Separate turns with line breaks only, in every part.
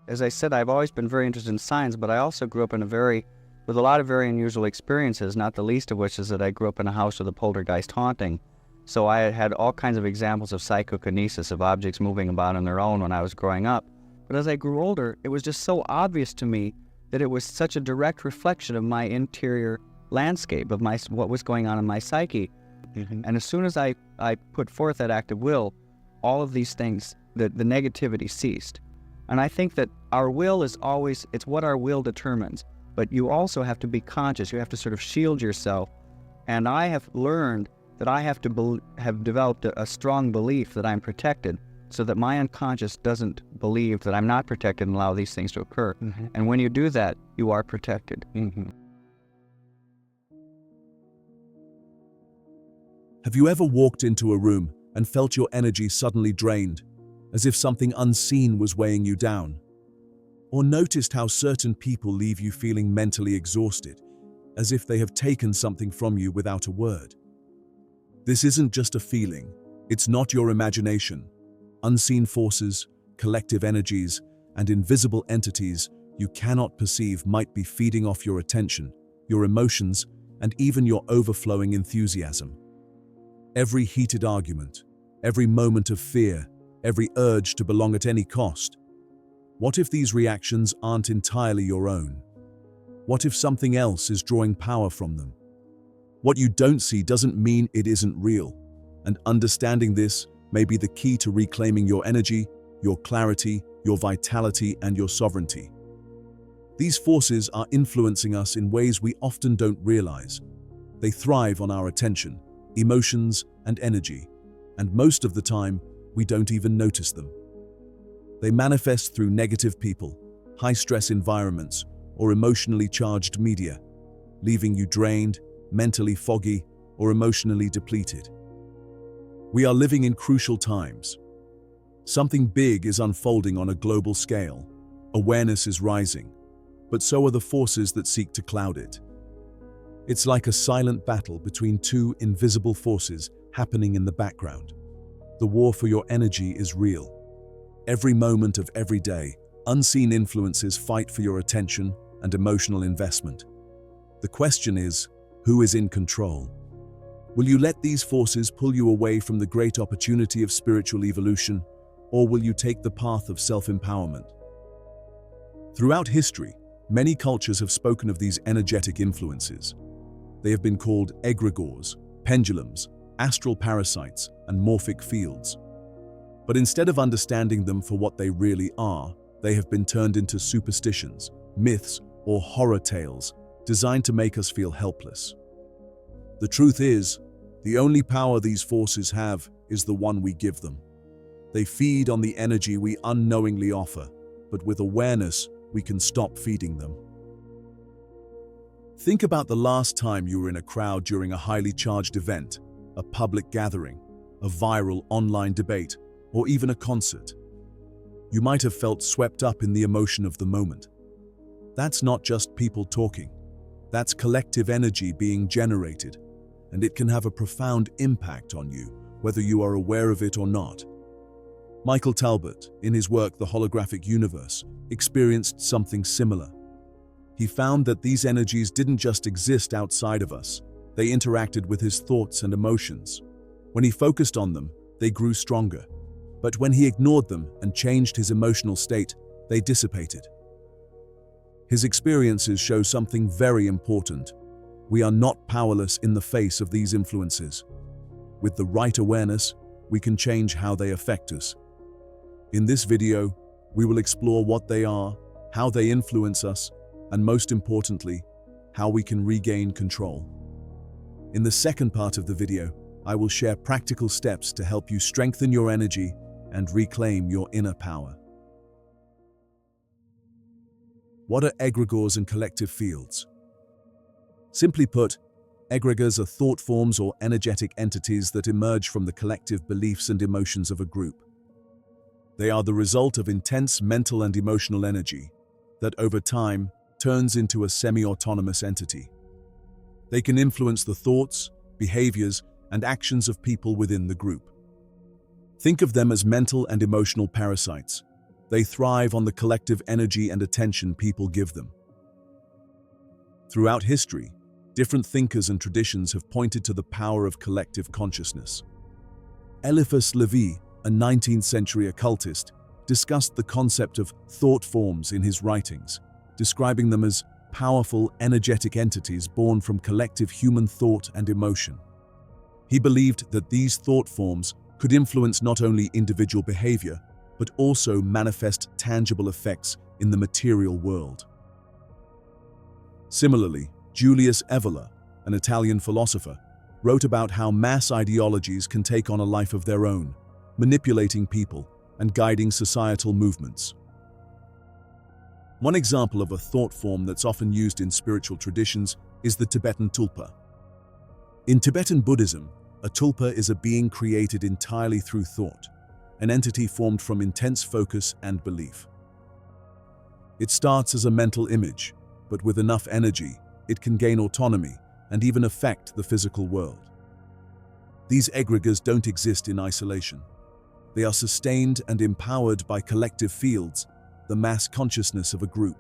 as I said, I've always been very interested in science, but I also grew up with a lot of very unusual experiences, not the least of which is that I grew up in a house with a poltergeist haunting. So I had all kinds of examples of psychokinesis, of objects moving about on their own when I was growing up. But as I grew older, it was just so obvious to me that it was such a direct reflection of my interior landscape, of what was going on in my psyche. And as soon as I put forth that act of will, all of these things, the negativity ceased. And I think that our will is always, it's what our will determines. But you also have to be conscious. You have to sort of shield yourself. And I have learned that I have to have developed a strong belief that I'm protected, so that my unconscious doesn't believe that I'm not protected and allow these things to occur. And when you do that, you are protected.
Have you ever walked into a room and felt your energy suddenly drained, as if something unseen was weighing you down? Or noticed how certain people leave you feeling mentally exhausted, as if they have taken something from you without a word? This isn't just a feeling. It's not your imagination. Unseen forces, collective energies, and invisible entities you cannot perceive might be feeding off your attention, your emotions, and even your overflowing enthusiasm. Every heated argument, every moment of fear, every urge to belong at any cost. What if these reactions aren't entirely your own? What if something else is drawing power from them? What you don't see doesn't mean it isn't real, and understanding this may be the key to reclaiming your energy, your clarity, your vitality, and your sovereignty. These forces are influencing us in ways we often don't realize. They thrive on our attention, emotions, and energy, and most of the time, we don't even notice them. They manifest through negative people, high-stress environments, or emotionally charged media, leaving you drained, mentally foggy, or emotionally depleted. We are living in crucial times. Something big is unfolding on a global scale. Awareness is rising, but so are the forces that seek to cloud it. It's like a silent battle between two invisible forces happening in the background. The war for your energy is real. Every moment of every day, unseen influences fight for your attention and emotional investment. The question is, who is in control? Will you let these forces pull you away from the great opportunity of spiritual evolution, or will you take the path of self-empowerment? Throughout history, many cultures have spoken of these energetic influences. They have been called egregores, pendulums, astral parasites, and morphic fields. But instead of understanding them for what they really are, they have been turned into superstitions, myths, or horror tales designed to make us feel helpless. The truth is, the only power these forces have is the one we give them. They feed on the energy we unknowingly offer, but with awareness, we can stop feeding them. Think about the last time you were in a crowd during a highly charged event, a public gathering, a viral online debate, or even a concert. You might have felt swept up in the emotion of the moment. That's not just people talking. That's collective energy being generated, and it can have a profound impact on you, whether you are aware of it or not. Michael Talbot, in his work The Holographic Universe, experienced something similar. He found that these energies didn't just exist outside of us, they interacted with his thoughts and emotions. When he focused on them, they grew stronger. But when he ignored them and changed his emotional state, they dissipated. His experiences show something very important. We are not powerless in the face of these influences. With the right awareness, we can change how they affect us. In this video, we will explore what they are, how they influence us, and most importantly, how we can regain control. In the second part of the video, I will share practical steps to help you strengthen your energy and reclaim your inner power. What are egregores and collective fields? Simply put, egregores are thought forms or energetic entities that emerge from the collective beliefs and emotions of a group. They are the result of intense mental and emotional energy that, over time, turns into a semi-autonomous entity. They can influence the thoughts, behaviors, and actions of people within the group. Think of them as mental and emotional parasites. They thrive on the collective energy and attention people give them. Throughout history, different thinkers and traditions have pointed to the power of collective consciousness. Eliphas Levi, a 19th-century occultist, discussed the concept of thought forms in his writings, describing them as powerful, energetic entities born from collective human thought and emotion. He believed that these thought forms could influence not only individual behavior, but also manifest tangible effects in the material world. Similarly, Julius Evola, an Italian philosopher, wrote about how mass ideologies can take on a life of their own, manipulating people and guiding societal movements. One example of a thought form that's often used in spiritual traditions is the Tibetan tulpa. In Tibetan Buddhism, a tulpa is a being created entirely through thought, an entity formed from intense focus and belief. It starts as a mental image, but with enough energy, it can gain autonomy and even affect the physical world. These egregores don't exist in isolation. They are sustained and empowered by collective fields, the mass consciousness of a group.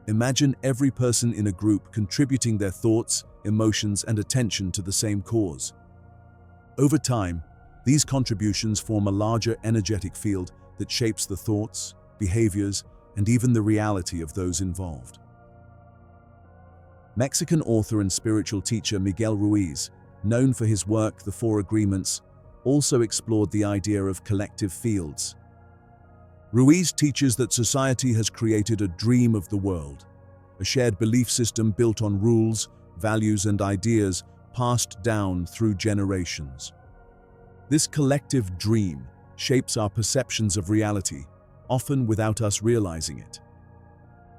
Imagine every person in a group contributing their thoughts, emotions, and attention to the same cause. Over time, these contributions form a larger energetic field that shapes the thoughts, behaviors, and even the reality of those involved. Mexican author and spiritual teacher Miguel Ruiz, known for his work The Four Agreements, also explored the idea of collective fields. Ruiz teaches that society has created a dream of the world, a shared belief system built on rules, values, and ideas passed down through generations. This collective dream shapes our perceptions of reality, often without us realizing it.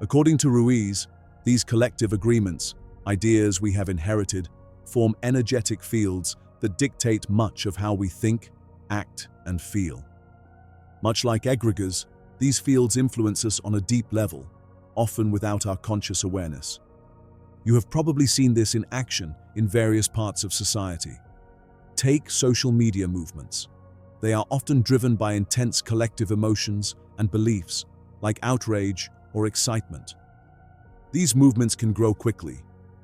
According to Ruiz, these collective agreements, ideas we have inherited, form energetic fields that dictate much of how we think, act, and feel. Much like egregores, these fields influence us on a deep level, often without our conscious awareness. You have probably seen this in action in various parts of society. Take social media movements. They are often driven by intense collective emotions and beliefs, like outrage or excitement. These movements can grow quickly,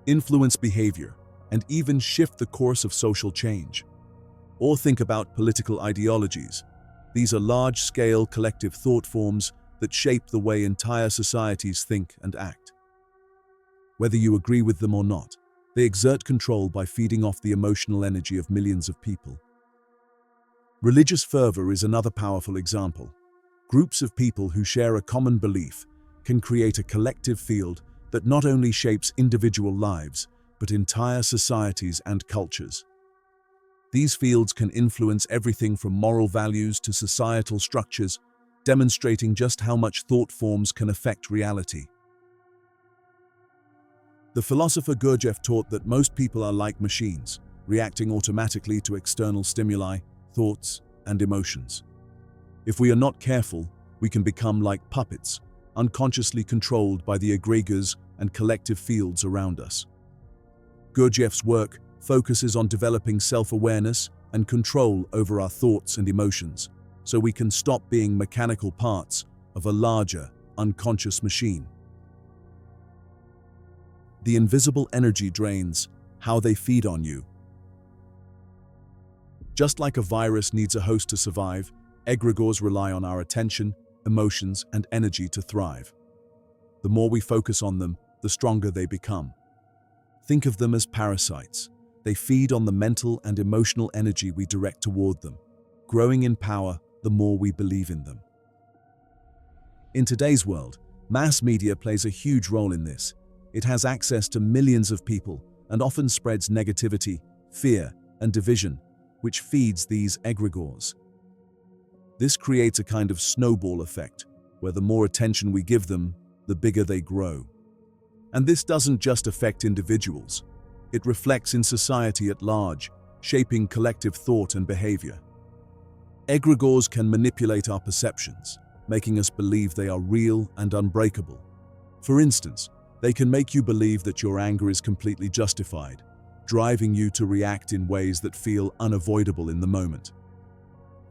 influence behavior, and even shift the course of social change. Or think about political ideologies. These are large-scale collective thought forms that shape the way entire societies think and act. Whether you agree with them or not, they exert control by feeding off the emotional energy of millions of people. Religious fervor is another powerful example. Groups of people who share a common belief can create a collective field that not only shapes individual lives, but entire societies and cultures. These fields can influence everything from moral values to societal structures, demonstrating just how much thought forms can affect reality. The philosopher Gurdjieff taught that most people are like machines, reacting automatically to external stimuli, thoughts, and emotions. If we are not careful, we can become like puppets, unconsciously controlled by the egregores and collective fields around us. Gurdjieff's work focuses on developing self-awareness and control over our thoughts and emotions, so we can stop being mechanical parts of a larger, unconscious machine. The invisible energy drains, how they feed on you. Just like a virus needs a host to survive, egregores rely on our attention, emotions, and energy to thrive. The more we focus on them, the stronger they become. Think of them as parasites. They feed on the mental and emotional energy we direct toward them, growing in power the more we believe in them. In today's world, mass media plays a huge role in this. It has access to millions of people and often spreads negativity, fear, and division, which feeds these egregores. This creates a kind of snowball effect, where the more attention we give them, the bigger they grow. And this doesn't just affect individuals. It reflects in society at large, shaping collective thought and behavior. Egregores can manipulate our perceptions, making us believe they are real and unbreakable. For instance, they can make you believe that your anger is completely justified, driving you to react in ways that feel unavoidable in the moment.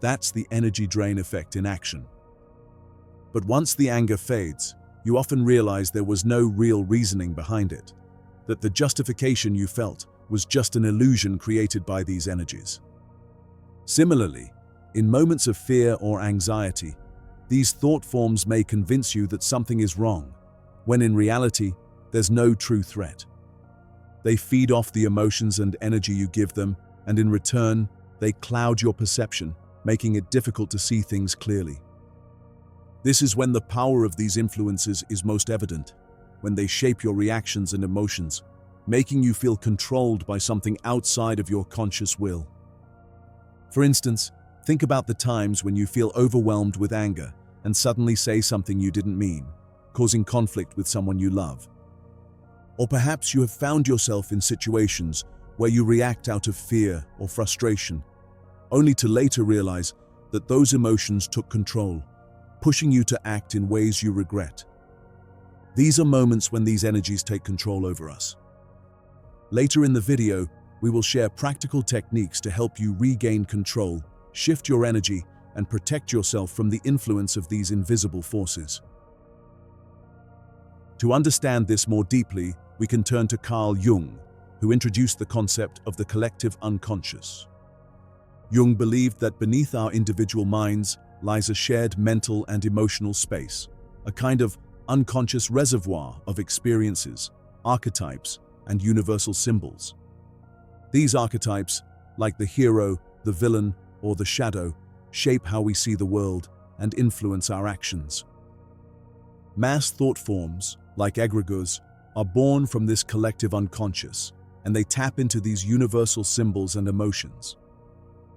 That's the energy drain effect in action. But once the anger fades, you often realize there was no real reasoning behind it, that the justification you felt was just an illusion created by these energies. Similarly, in moments of fear or anxiety, these thought forms may convince you that something is wrong, when in reality, there's no true threat. They feed off the emotions and energy you give them, and in return, they cloud your perception, making it difficult to see things clearly. This is when the power of these influences is most evident, when they shape your reactions and emotions, making you feel controlled by something outside of your conscious will. For instance, think about the times when you feel overwhelmed with anger and suddenly say something you didn't mean, causing conflict with someone you love. Or perhaps you have found yourself in situations where you react out of fear or frustration, only to later realize that those emotions took control, pushing you to act in ways you regret. These are moments when these energies take control over us. Later in the video, we will share practical techniques to help you regain control, shift your energy, and protect yourself from the influence of these invisible forces. To understand this more deeply, we can turn to Carl Jung, who introduced the concept of the collective unconscious. Jung believed that beneath our individual minds lies a shared mental and emotional space, a kind of unconscious reservoir of experiences, archetypes, and universal symbols. These archetypes, like the hero, the villain, or the shadow, shape how we see the world and influence our actions. Mass thought forms, like egregores, are born from this collective unconscious, and they tap into these universal symbols and emotions.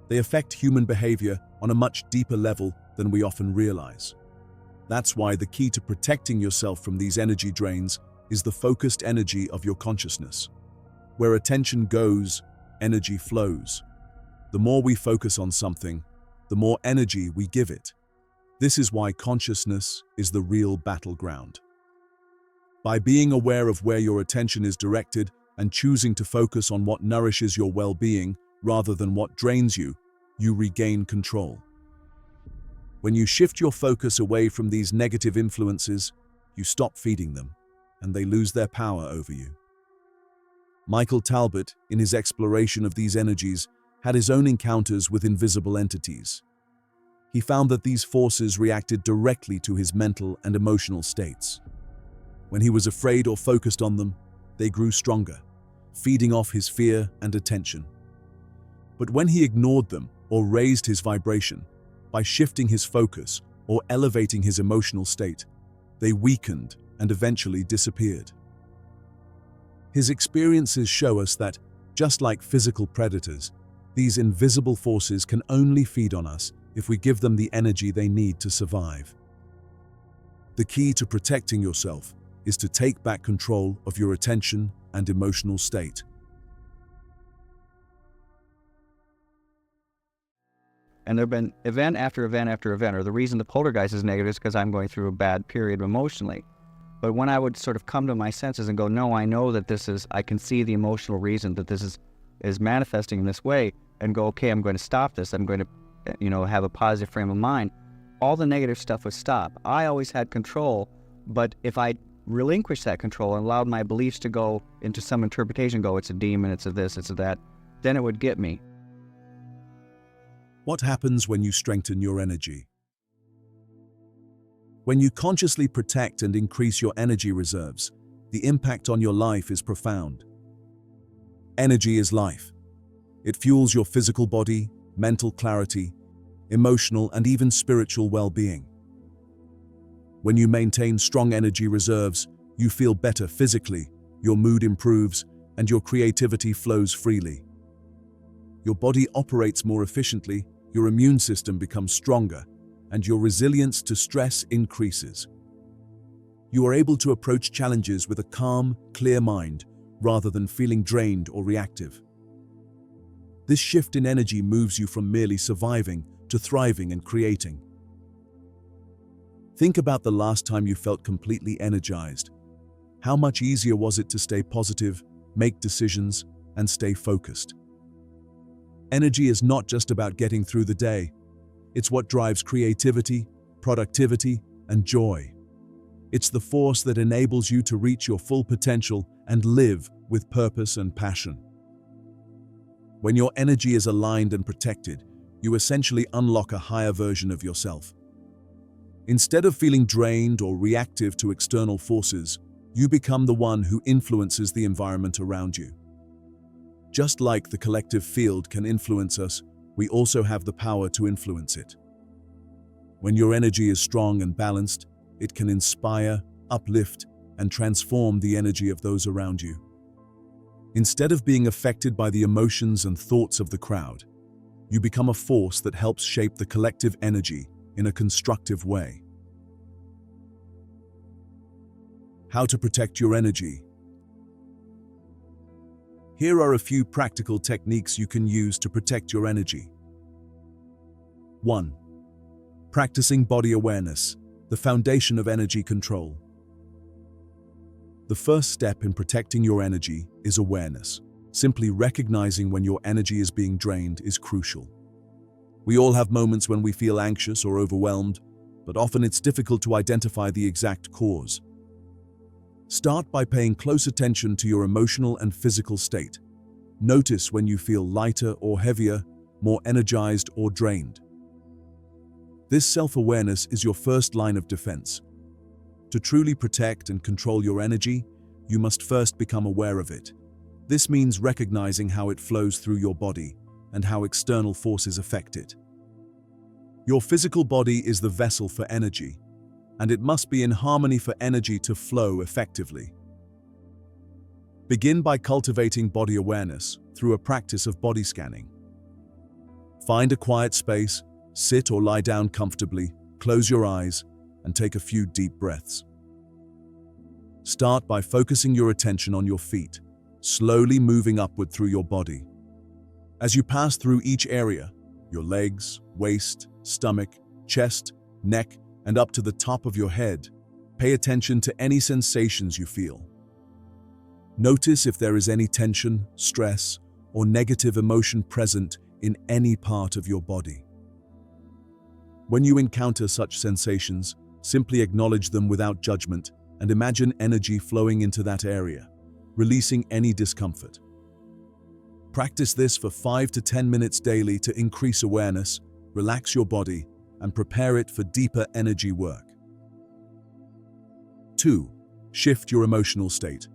They affect human behavior on a much deeper level than we often realize. That's why the key to protecting yourself from these energy drains is the focused energy of your consciousness. Where attention goes, energy flows. The more we focus on something, the more energy we give it. This is why consciousness is the real battleground. By being aware of where your attention is directed and choosing to focus on what nourishes your well-being rather than what drains you, you regain control. When you shift your focus away from these negative influences, you stop feeding them, and they lose their power over you. Michael Talbot, in his exploration of these energies, had his own encounters with invisible entities. He found that these forces reacted directly to his mental and emotional states. When he was afraid or focused on them, they grew stronger, feeding off his fear and attention. But when he ignored them or raised his vibration, by shifting his focus or elevating his emotional state, they weakened and eventually disappeared. His experiences show us that, just like physical predators, these invisible forces can only feed on us if we give them the energy they need to survive. The key to protecting yourself is to take back control of your attention and emotional state.
And there have been event after event after event, or the reason the poltergeist is negative is because I'm going through a bad period emotionally. But when I would sort of come to my senses and go, no, I know that this is, I can see the emotional reason that this is manifesting in this way, and go, okay, I'm going to stop this. I'm going to, have a positive frame of mind. All the negative stuff would stop. I always had control, but if I relinquished that control and allowed my beliefs to go into some interpretation, go, it's a demon, it's a this, it's a that, then it would get me.
What happens when you strengthen your energy? When you consciously protect and increase your energy reserves, the impact on your life is profound. Energy is life. It fuels your physical body, mental clarity, emotional and even spiritual well-being. When you maintain strong energy reserves, you feel better physically, your mood improves, and your creativity flows freely. Your body operates more efficiently, your immune system becomes stronger, and your resilience to stress increases. You are able to approach challenges with a calm, clear mind, rather than feeling drained or reactive. This shift in energy moves you from merely surviving to thriving and creating. Think about the last time you felt completely energized. How much easier was it to stay positive, make decisions, and stay focused? Energy is not just about getting through the day. It's what drives creativity, productivity, and joy. It's the force that enables you to reach your full potential and live with purpose and passion. When your energy is aligned and protected, you essentially unlock a higher version of yourself. Instead of feeling drained or reactive to external forces, you become the one who influences the environment around you. Just like the collective field can influence us, we also have the power to influence it. When your energy is strong and balanced, it can inspire, uplift, and transform the energy of those around you. Instead of being affected by the emotions and thoughts of the crowd, you become a force that helps shape the collective energy in a constructive way. How to protect your energy. Here are a few practical techniques you can use to protect your energy. 1. Practicing body awareness, the foundation of energy control. The first step in protecting your energy is awareness. Simply recognizing when your energy is being drained is crucial. We all have moments when we feel anxious or overwhelmed, but often it's difficult to identify the exact cause. Start by paying close attention to your emotional and physical state. Notice when you feel lighter or heavier, more energized or drained. This self-awareness is your first line of defense. To truly protect and control your energy, you must first become aware of it. This means recognizing how it flows through your body and how external forces affect it. Your physical body is the vessel for energy, and it must be in harmony for energy to flow effectively. Begin by cultivating body awareness through a practice of body scanning. Find a quiet space, sit or lie down comfortably, close your eyes, and take a few deep breaths. Start by focusing your attention on your feet, slowly moving upward through your body. As you pass through each area, your legs, waist, stomach, chest, neck, and up to the top of your head, pay attention to any sensations you feel. Notice if there is any tension, stress, or negative emotion present in any part of your body. When you encounter such sensations, simply acknowledge them without judgment and imagine energy flowing into that area, releasing any discomfort. Practice this for 5 to 10 minutes daily to increase awareness, relax your body, and prepare it for deeper energy work. 2. Shift your emotional state.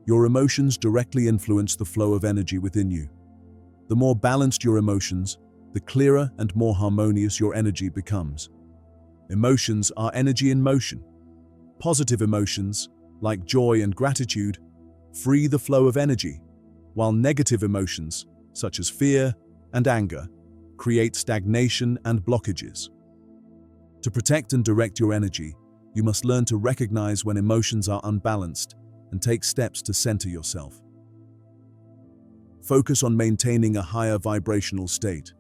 Your emotions directly influence the flow of energy within you. The more balanced your emotions, the clearer and more harmonious your energy becomes. Emotions are energy in motion. Positive emotions, like joy and gratitude, free the flow of energy, while negative emotions, such as fear and anger, create stagnation and blockages. To protect and direct your energy, you must learn to recognize when emotions are unbalanced and take steps to center yourself. Focus on maintaining a higher vibrational state.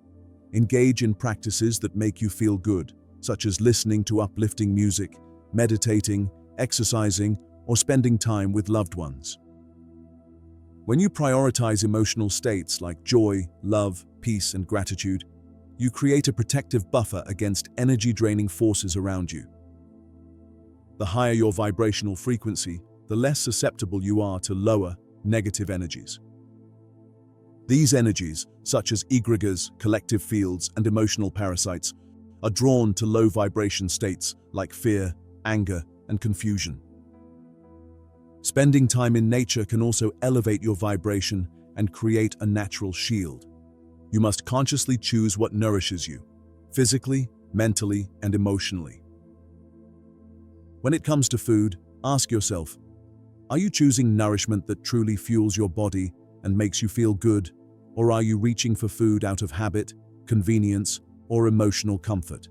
Engage in practices that make you feel good, such as listening to uplifting music, meditating, exercising, or spending time with loved ones. When you prioritize emotional states like joy, love, peace, and gratitude, you create a protective buffer against energy-draining forces around you. The higher your vibrational frequency, the less susceptible you are to lower, negative energies. These energies, such as egregores, collective fields, and emotional parasites, are drawn to low vibration states like fear, anger, and confusion. Spending time in nature can also elevate your vibration and create a natural shield. You must consciously choose what nourishes you, physically, mentally, and emotionally. When it comes to food, ask yourself, are you choosing nourishment that truly fuels your body and makes you feel good, or are you reaching for food out of habit, convenience, or emotional comfort?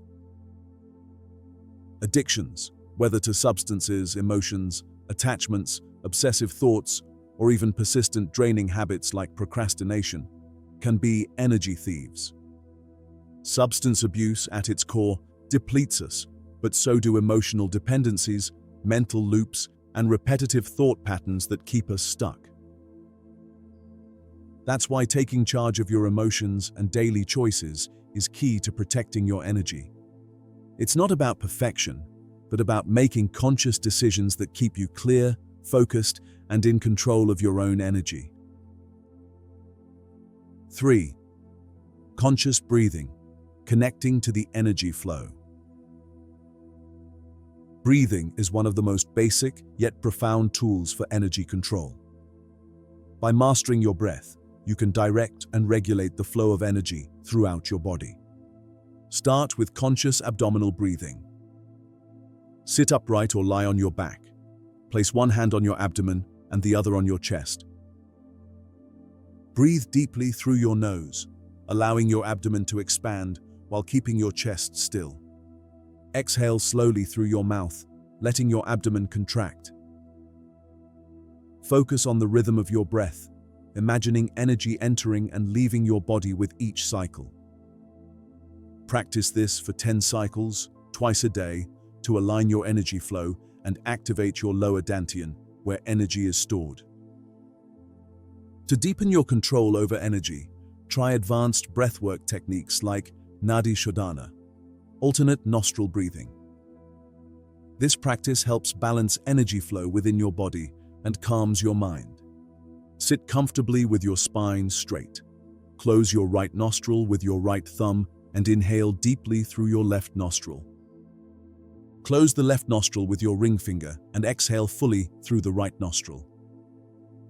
Addictions, whether to substances, emotions, attachments, obsessive thoughts, or even persistent draining habits like procrastination, can be energy thieves. Substance abuse, at its core, depletes us, but so do emotional dependencies, mental loops, and repetitive thought patterns that keep us stuck. That's why taking charge of your emotions and daily choices is key to protecting your energy. It's not about perfection, but about making conscious decisions that keep you clear, focused, and in control of your own energy. 3. Conscious breathing, connecting to the energy flow. Breathing is one of the most basic yet profound tools for energy control. By mastering your breath, you can direct and regulate the flow of energy throughout your body. Start with conscious abdominal breathing. Sit upright or lie on your back. Place one hand on your abdomen and the other on your chest. Breathe deeply through your nose, allowing your abdomen to expand while keeping your chest still. Exhale slowly through your mouth, letting your abdomen contract. Focus on the rhythm of your breath, imagining energy entering and leaving your body with each cycle. Practice this for 10 cycles, twice a day, to align your energy flow and activate your lower dantian, where energy is stored. To deepen your control over energy, try advanced breathwork techniques like Nadi Shodhana, alternate nostril breathing. This practice helps balance energy flow within your body and calms your mind. Sit comfortably with your spine straight. Close your right nostril with your right thumb and inhale deeply through your left nostril. Close the left nostril with your ring finger and exhale fully through the right nostril.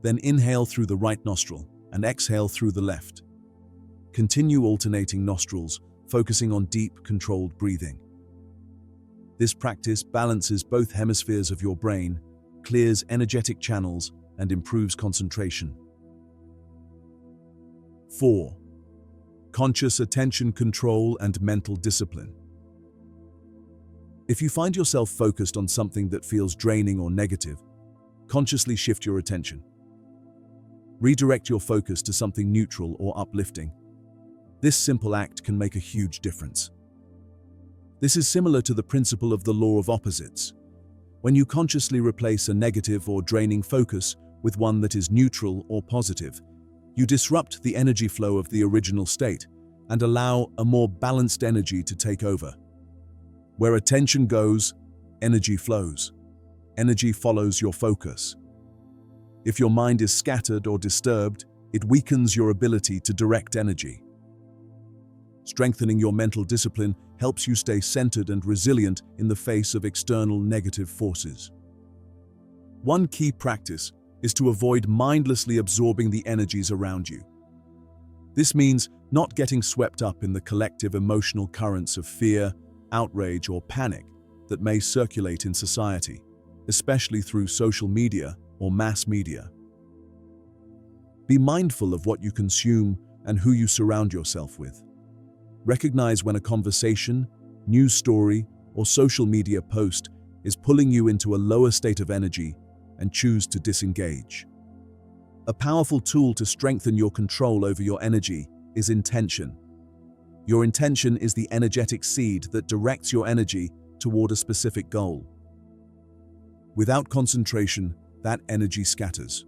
Then inhale through the right nostril and exhale through the left. Continue alternating nostrils, focusing on deep, controlled breathing. This practice balances both hemispheres of your brain, clears energetic channels, and improves concentration. 4. Conscious attention control and mental discipline. If you find yourself focused on something that feels draining or negative, consciously shift your attention. Redirect your focus to something neutral or uplifting. This simple act can make a huge difference. This is similar to the principle of the law of opposites. When you consciously replace a negative or draining focus with one that is neutral or positive, you disrupt the energy flow of the original state and allow a more balanced energy to take over. Where attention goes, energy flows. Energy follows your focus. If your mind is scattered or disturbed, it weakens your ability to direct energy. Strengthening your mental discipline helps you stay centered and resilient in the face of external negative forces. One key practice is to avoid mindlessly absorbing the energies around you. This means not getting swept up in the collective emotional currents of fear, outrage, or panic that may circulate in society, especially through social media or mass media. Be mindful of what you consume and who you surround yourself with. Recognize when a conversation, news story, or social media post is pulling you into a lower state of energy and choose to disengage. A powerful tool to strengthen your control over your energy is intention. Your intention is the energetic seed that directs your energy toward a specific goal. Without concentration, that energy scatters.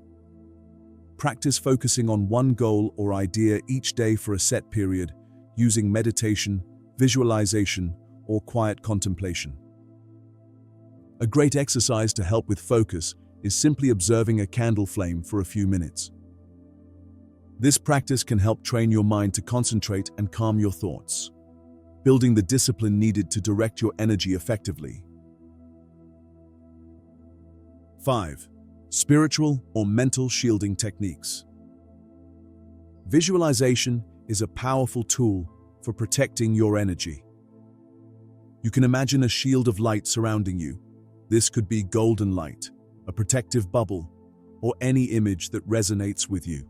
Practice focusing on one goal or idea each day for a set period, using meditation, visualization, or quiet contemplation. A great exercise to help with focus is simply observing a candle flame for a few minutes. This practice can help train your mind to concentrate and calm your thoughts, building the discipline needed to direct your energy effectively. 5. Spiritual or mental shielding techniques. Visualization is a powerful tool for protecting your energy. You can imagine a shield of light surrounding you. This could be golden light, a protective bubble, or any image that resonates with you.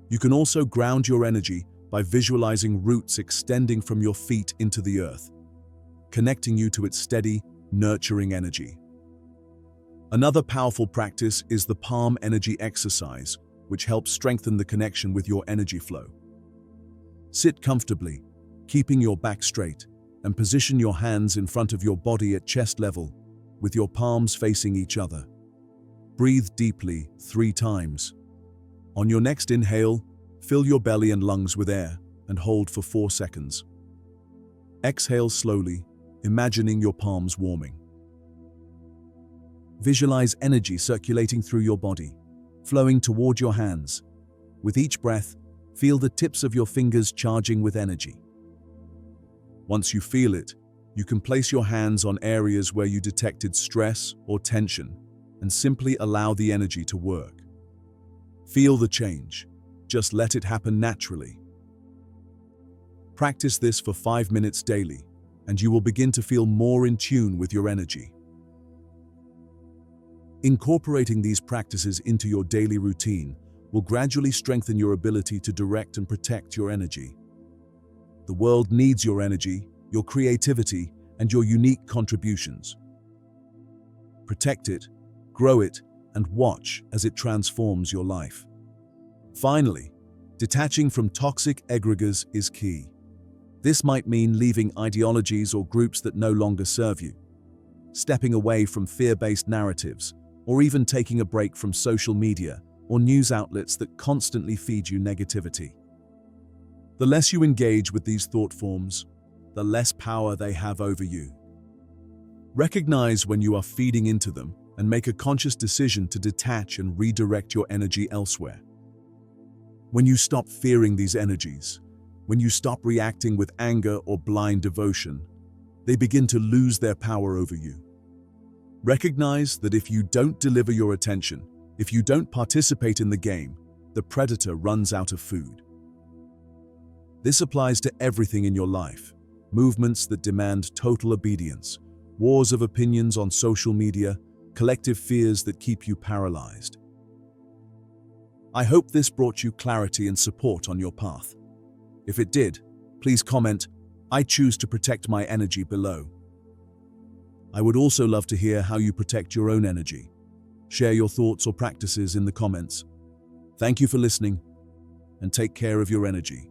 You can also ground your energy by visualizing roots extending from your feet into the earth, connecting you to its steady, nurturing energy. Another powerful practice is the palm energy exercise, which helps strengthen the connection with your energy flow. Sit comfortably, keeping your back straight, and position your hands in front of your body at chest level, with your palms facing each other. Breathe deeply 3 times. On your next inhale, fill your belly and lungs with air and hold for 4 seconds. Exhale slowly, imagining your palms warming. Visualize energy circulating through your body, flowing toward your hands. With each breath, feel the tips of your fingers charging with energy. Once you feel it, you can place your hands on areas where you detected stress or tension and simply allow the energy to work. Feel the change. Just let it happen naturally. Practice this for 5 minutes daily, and you will begin to feel more in tune with your energy. Incorporating these practices into your daily routine will gradually strengthen your ability to direct and protect your energy. The world needs your energy, your creativity, and your unique contributions. Protect it, grow it, and watch as it transforms your life. Finally, detaching from toxic egregores is key. This might mean leaving ideologies or groups that no longer serve you, stepping away from fear-based narratives, or even taking a break from social media or news outlets that constantly feed you negativity. The less you engage with these thought forms, the less power they have over you. Recognize when you are feeding into them and make a conscious decision to detach and redirect your energy elsewhere. When you stop fearing these energies, when you stop reacting with anger or blind devotion, they begin to lose their power over you. Recognize that if you don't deliver your attention, if you don't participate in the game, the predator runs out of food. This applies to everything in your life: movements that demand total obedience, wars of opinions on social media, collective fears that keep you paralyzed. I hope this brought you clarity and support on your path. If it did, please comment, "I choose to protect my energy," below. I would also love to hear how you protect your own energy. Share your thoughts or practices in the comments. Thank you for listening, and take care of your energy.